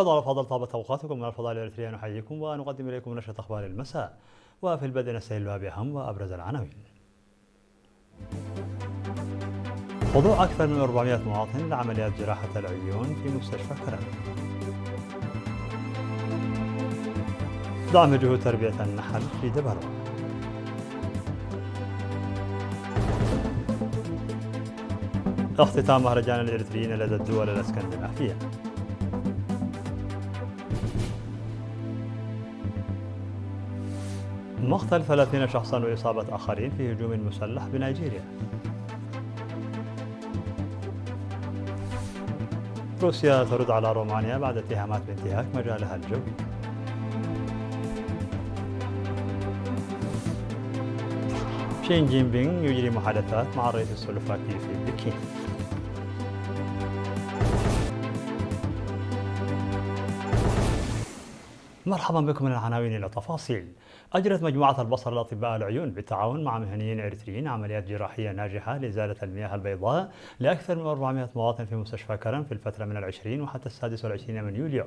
مشاهدينا الأفاضل، طابت أوقاتكم. من الفضاء الإريترية نحييكم ونقدم إليكم نشرة أخبار المساء، وفي البدء نستهلها بأهم وأبرز العناوين. خضوع أكثر من 400 مواطن لعمليات جراحة العيون في مستشفى كرم. دعم جهود تربية النحل في دبرة. اختتام مهرجان الإريتريين لدى الدول الاسكندنافية. مقتل 30 شخصا وإصابة آخرين في هجوم مسلح بنيجيريا. روسيا ترد على رومانيا بعد اتهامات بانتهاك مجالها الجوي. شين جين بينغ يجري محادثات مع الرئيس السلوفاكي في بكين. مرحبا بكم من العناوين إلى التفاصيل. أجرت مجموعة البصر لأطباء العيون بالتعاون مع مهنيين إريتريين عمليات جراحية ناجحة لإزالة المياه البيضاء لأكثر من 400 مواطن في مستشفى كرم في الفترة من 20 وحتى 26 من يوليو.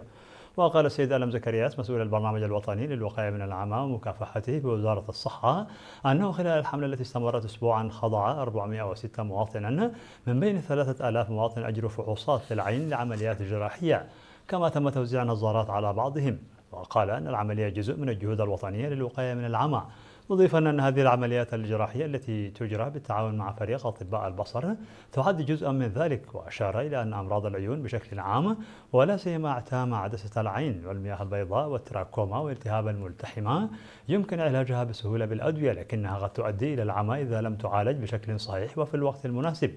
وقال السيد ألم زكرياس مسؤول البرنامج الوطني للوقاية من العمى ومكافحته بوزارة الصحة أنه خلال الحملة التي استمرت أسبوعا خضع 406 مواطنا من بين 3000 مواطن أجروا فحوصات في العين لعمليات جراحية، كما تم توزيع نظارات على بعضهم. وقال أن العملية جزء من الجهود الوطنية للوقاية من العمى، مضيفا أن هذه العمليات الجراحية التي تجرى بالتعاون مع فريق أطباء البصر تعد جزءا من ذلك. وأشار إلى أن أمراض العيون بشكل عام ولا سيما اعتام عدسة العين والمياه البيضاء والتراكوما والالتهاب الملتحمة يمكن علاجها بسهولة بالأدوية، لكنها قد تؤدي إلى العمى إذا لم تعالج بشكل صحيح وفي الوقت المناسب.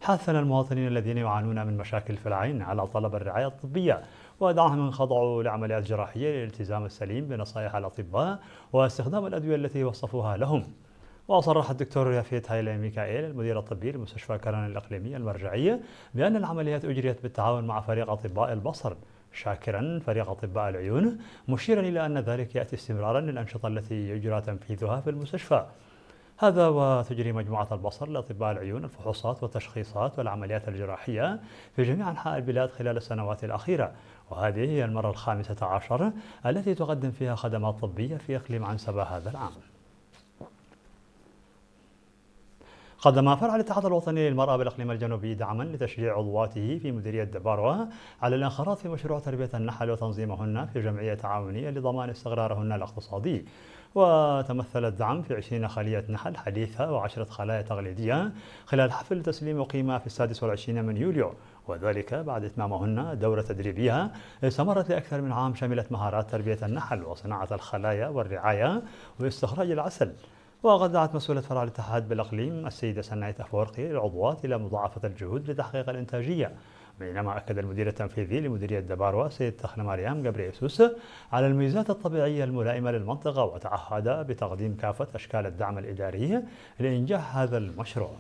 حثنا المواطنين الذين يعانون من مشاكل في العين على طلب الرعاية الطبية ودعهم من خضعوا لعمليات جراحية للالتزام السليم بنصائح الأطباء واستخدام الأدوية التي وصفوها لهم. وصرح الدكتور يافيت هايلي ميكائيل المدير الطبي لمستشفى كرن الإقليمي المرجعية بأن العمليات أجريت بالتعاون مع فريق أطباء البصر، شاكرا فريق أطباء العيون، مشيرا إلى أن ذلك يأتي استمرارا للأنشطة التي يجرى تنفيذها في المستشفى. هذا وتجري مجموعة البصر لأطباء العيون الفحوصات والتشخيصات والعمليات الجراحية في جميع أنحاء البلاد خلال السنوات الأخيرة، وهذه هي المرة ال15 التي تقدم فيها خدمات طبية في إقليم عنسبة هذا العام. قدم فرع الاتحاد الوطني للمرأة بالإقليم الجنوبي دعما لتشجيع عضواته في مديرية دباروا على الانخراط في مشروع تربية النحل وتنظيمهن في جمعية تعاونية لضمان استقرارهن الاقتصادي. وتمثل الدعم في 20 خلية نحل حديثة و10 خلايا تقليدية خلال حفل تسليم أقيم في 26 من يوليو، وذلك بعد إتمامهن دورة تدريبية استمرت لأكثر من عام شملت مهارات تربية النحل وصناعة الخلايا والرعاية واستخراج العسل. وقد دعت مسؤولة فرع الاتحاد بالإقليم السيدة سنايت أفورقي العضوات إلى مضاعفة الجهود لتحقيق الإنتاجية، بينما أكد المدير التنفيذي لمديرية دباروا سيد تخن مريم جبريسوس على الميزات الطبيعية الملائمة للمنطقة، وتعهد بتقديم كافة أشكال الدعم الإداري لإنجاح هذا المشروع.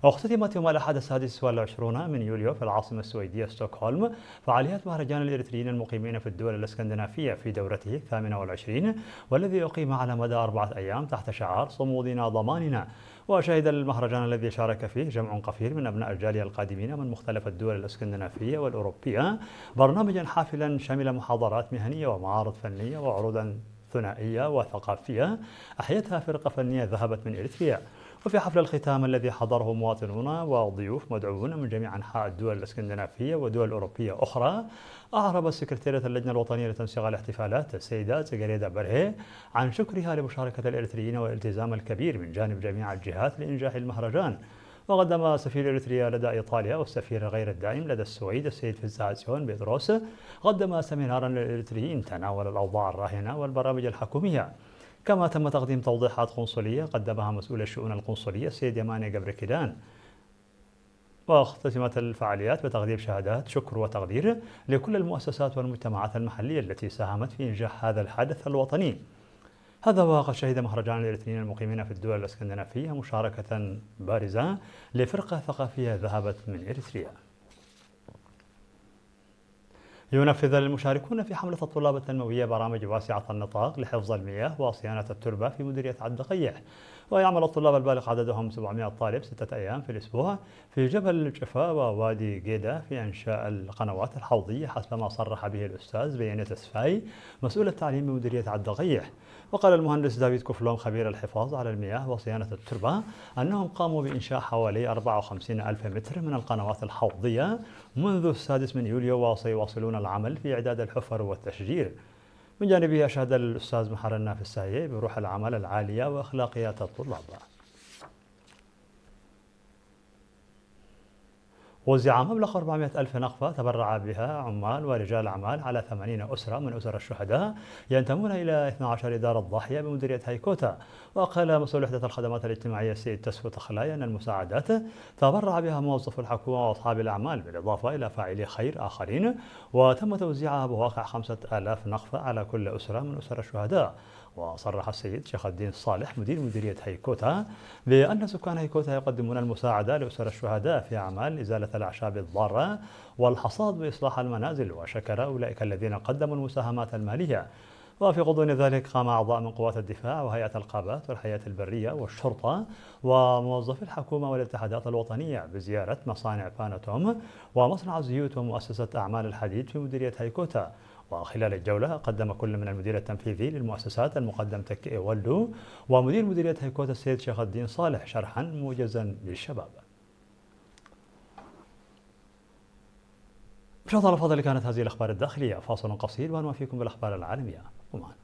اختتمت يوم الأحد 26 من يوليو في العاصمة السويدية ستوكهولم فعاليات مهرجان الإريتريين المقيمين في الدول الاسكندنافية في دورته 28، والذي أقيم على مدى 4 أيام تحت شعار صمودنا ضماننا. وشهد المهرجان الذي شارك فيه جمع قفير من أبناء الجالية القادمين من مختلف الدول الاسكندنافية والأوروبية برنامجا حافلا شمل محاضرات مهنية ومعارض فنية وعروضا ثنائية وثقافية أحيتها فرقة فنية ذهبت من إريتريا. وفي حفل الختام الذي حضره مواطنون وضيوف مدعوون من جميع أنحاء الدول الاسكندنافية ودول أوروبية أخرى، أعربت سكرتيرة اللجنة الوطنية لتنسيق الاحتفالات السيدة زغريدا برهي عن شكرها لمشاركة الإريتريين والالتزام الكبير من جانب جميع الجهات لإنجاح المهرجان. وقدم سفير إريتريا لدى إيطاليا والسفير غير الدائم لدى السويد السيد فيزاسيون بيدروس قدم سيمينارا للإريتريين تناول الأوضاع الراهنة والبرامج الحكومية. كما تم تقديم توضيحات قنصلية قدمها مسؤول الشؤون القنصلية السيد يماني جبركيدان. واختتمت الفعاليات بتقديم شهادات شكر وتقدير لكل المؤسسات والمجتمعات المحلية التي ساهمت في إنجاح هذا الحدث الوطني. هذا وقد شهد مهرجان الإريتريين المقيمين في الدول الاسكندنافية مشاركة بارزة لفرقة ثقافية ذهبت من إريتريا. ينفذ المشاركون في حملة الطلاب التنموية برامج واسعة النطاق لحفظ المياه وصيانة التربة في مديرية عبد القيح. ويعمل الطلاب البالغ عددهم 700 طالب 6 أيام في الأسبوع في جبل الجفا ووادي جيدا في إنشاء القنوات الحوضية حسب ما صرح به الأستاذ بيانة سفاي مسؤول التعليم بمديرية عالدغيح. وقال المهندس دافيد كوفلون خبير الحفاظ على المياه وصيانة التربة أنهم قاموا بإنشاء حوالي 54 ألف متر من القنوات الحوضية منذ 6 يوليو، وسيواصلون العمل في إعداد الحفر والتشجير. من جانبه أشاد الأستاذ محر النافذ بروح العمل العالية وأخلاقيات الطلاب. وزع مبلغ 400 ألف نقفة تبرع بها عمال ورجال أعمال على 80 أسرة من أسر الشهداء ينتمون إلى 12 دار الضاحية بمديرية هيكوتا. وقال مسؤول وحدة الخدمات الاجتماعية السيد تسفو تخلاي أن المساعدات تبرع بها موظف الحكومة وأصحاب الأعمال بالإضافة إلى فاعلي خير آخرين، وتم توزيعها بواقع 5000 نقفة على كل أسرة من أسر الشهداء. وصرح السيد شيخ الدين صالح مدير مديرية هيكوتا بأن سكان هيكوتا يقدمون المساعدة لأسر الشهداء في أعمال إزالة الأعشاب الضارة والحصاد وإصلاح المنازل، وشكر أولئك الذين قدموا المساهمات المالية. وفي غضون ذلك قام أعضاء من قوات الدفاع وهيئة القابات والحياة البرية والشرطة وموظفي الحكومة والاتحادات الوطنية بزيارة مصانع باناتوم ومصنع الزيوت ومؤسسة أعمال الحديد في مديرية هيكوتا. وخلال الجولة قدم كل من المدير التنفيذي للمؤسسات المقدم تكي ولدو ومدير مديرية هيكوتا السيد شيخ الدين صالح شرحا موجزا للشباب. مشاهدينا الأفاضل، كانت هذه الأخبار الداخلية. فاصل قصير ونوافيكم بالأخبار العالمية. ومعنا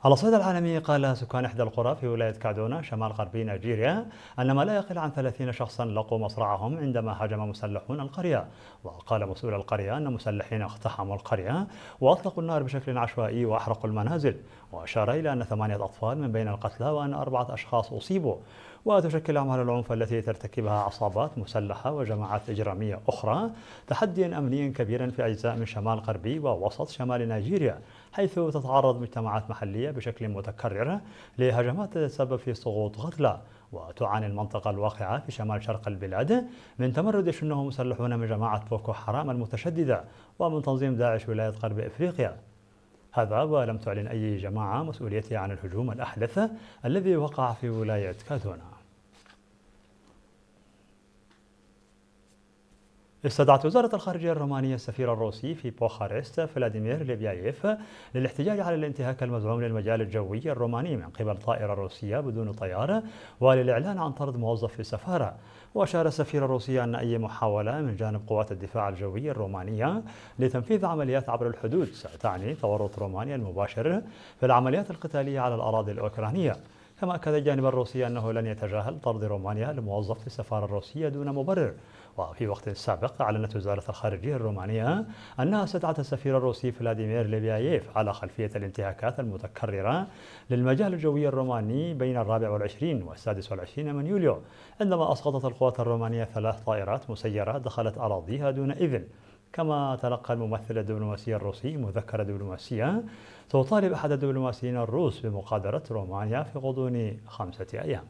على الصعيد العالمي، قال سكان إحدى القرى في ولاية كادونا شمال غربي نيجيريا أن ما لا يقل عن 30 شخصا لقوا مصرعهم عندما هاجم مسلحون القرية. وقال مسؤول القرية أن مسلحين اقتحموا القرية وأطلقوا النار بشكل عشوائي وأحرقوا المنازل، وأشار إلى أن 8 أطفال من بين القتلى وأن 4 أشخاص أصيبوا. وتشكل أعمال العنف التي ترتكبها عصابات مسلحة وجماعات إجرامية أخرى تحديا أمنيا كبيرا في أجزاء من شمال غربي ووسط شمال نيجيريا، حيث تتعرض مجتمعات محلية بشكل متكرر لهجمات تتسبب في سقوط قتلى. وتعاني المنطقة الواقعة في شمال شرق البلاد من تمرد يشنه مسلحون من جماعة بوكو حرام المتشددة ومن تنظيم داعش ولاية غرب إفريقيا. هذا ولم تعلن أي جماعة مسؤوليتها عن الهجوم الأحدث الذي وقع في ولاية كادونا. استدعت وزارة الخارجية الرومانية السفير الروسي في بوخارست فلاديمير ليبيايف للاحتجاج على الانتهاك المزعوم للمجال الجوي الروماني من قبل طائرة روسية بدون طيار، وللإعلان عن طرد موظف في السفارة. وأشار السفير الروسي أن أي محاولة من جانب قوات الدفاع الجوي الرومانية لتنفيذ عمليات عبر الحدود ستعني تورط رومانيا المباشر في العمليات القتالية على الأراضي الأوكرانية. كما أكد الجانب الروسي أنه لن يتجاهل طرد رومانيا لموظف في السفارة الروسية دون مبرر. وفي وقت سابق أعلنت وزارة الخارجية الرومانية أنها استدعت السفير الروسي فلاديمير ليبيايف على خلفية الانتهاكات المتكررة للمجال الجوي الروماني بين 24 و 26 من يوليو، عندما أسقطت القوات الرومانية 3 طائرات مسيرة دخلت أراضيها دون إذن. كما تلقى الممثل الدبلوماسي الروسي مذكرة دبلوماسية تطالب أحد الدبلوماسيين الروس بمغادرة رومانيا في غضون 5 أيام.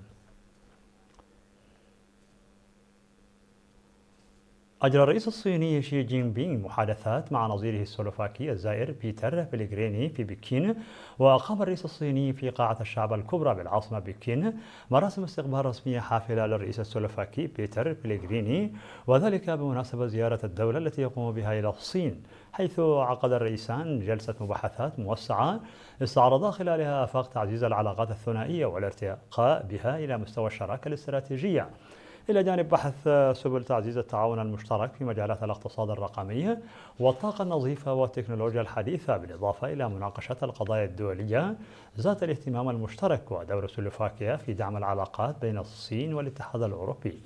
أجرى الرئيس الصيني شي جين بينغ محادثات مع نظيره السلوفاكي الزائر بيتر بليغريني في بكين. وأقام الرئيس الصيني في قاعة الشعب الكبرى بالعاصمة بكين مراسم استقبال رسمية حافلة للرئيس السلوفاكي بيتر بليغريني، وذلك بمناسبة زيارة الدولة التي يقوم بها إلى الصين، حيث عقد الرئيسان جلسة مباحثات موسعة استعرضا خلالها آفاق تعزيز العلاقات الثنائية والارتقاء بها إلى مستوى الشراكة الاستراتيجية، إلى جانب بحث سبل تعزيز التعاون المشترك في مجالات الاقتصاد الرقمي والطاقة النظيفة والتكنولوجيا الحديثة، بالإضافة إلى مناقشة القضايا الدولية ذات الاهتمام المشترك ودور سلوفاكيا في دعم العلاقات بين الصين والاتحاد الأوروبي.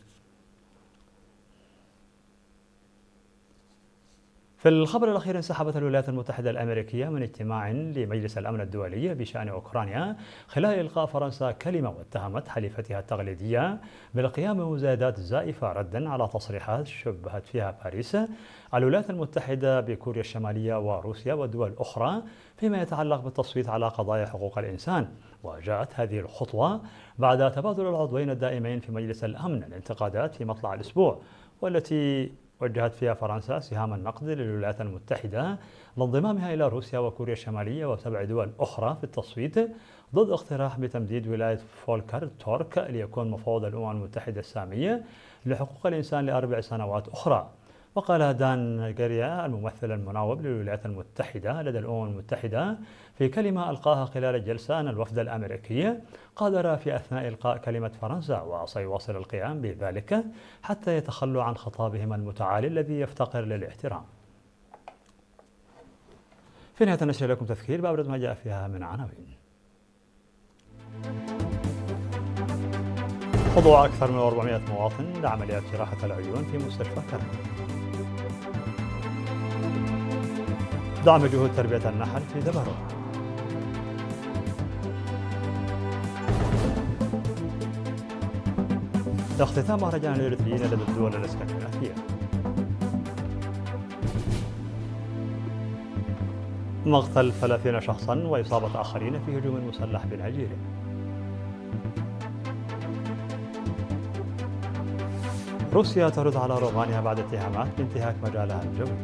في الخبر الأخير، انسحبت الولايات المتحدة الأمريكية من اجتماع لمجلس الأمن الدولي بشأن أوكرانيا خلال إلقاء فرنسا كلمة، واتهمت حليفتها التقليدية بالقيام بمزايدات زائفة ردا على تصريحات شبهت فيها باريس الولايات المتحدة بكوريا الشمالية وروسيا والدول الأخرى فيما يتعلق بالتصويت على قضايا حقوق الإنسان. وجاءت هذه الخطوة بعد تبادل العضوين الدائمين في مجلس الأمن الانتقادات في مطلع الأسبوع، والتي وجهت فيها فرنسا سهام النقد للولايات المتحدة لانضمامها إلى روسيا وكوريا الشمالية و7 دول أخرى في التصويت ضد اقتراح بتمديد ولاية فولكر تورك ليكون مفوض الأمم المتحدة السامي لحقوق الإنسان ل4 سنوات أخرى. وقال دان جاريا الممثل المناوب للولايات المتحدة لدى الأمم المتحدة في كلمة ألقاها خلال الجلسة أن الوفد الأمريكي قادر في أثناء إلقاء كلمة فرنسا وسيواصل القيام بذلك حتى يتخلوا عن خطابهم المتعالي الذي يفتقر للاحترام. في نهاية النشر لكم تذكير بأبرز ما جاء فيها من عناوين. خضوع أكثر من 400 مواطن لعمليات جراحة العيون في مستشفى كرم. دعم جهود تربية النحل في دبرو. اختتام مهرجان الإريتريين لدى الدول الإسكندنافية. مقتل 30 شخصا وإصابة آخرين في هجوم مسلح بنيجيريا. روسيا ترد على رومانيا بعد اتهامات بانتهاك مجالها الجوي.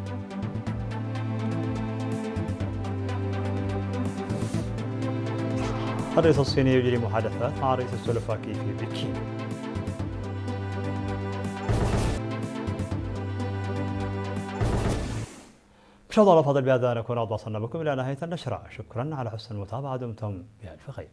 الرئيس الصيني يجري محادثات مع الرئيس السلوفاكي في بكين. مشاهدينا الأفاضل، بهذا نكون قد وصلنا بكم إلى نهاية النشرة. شكرا على حسن المتابعة، دمتم بألف خير.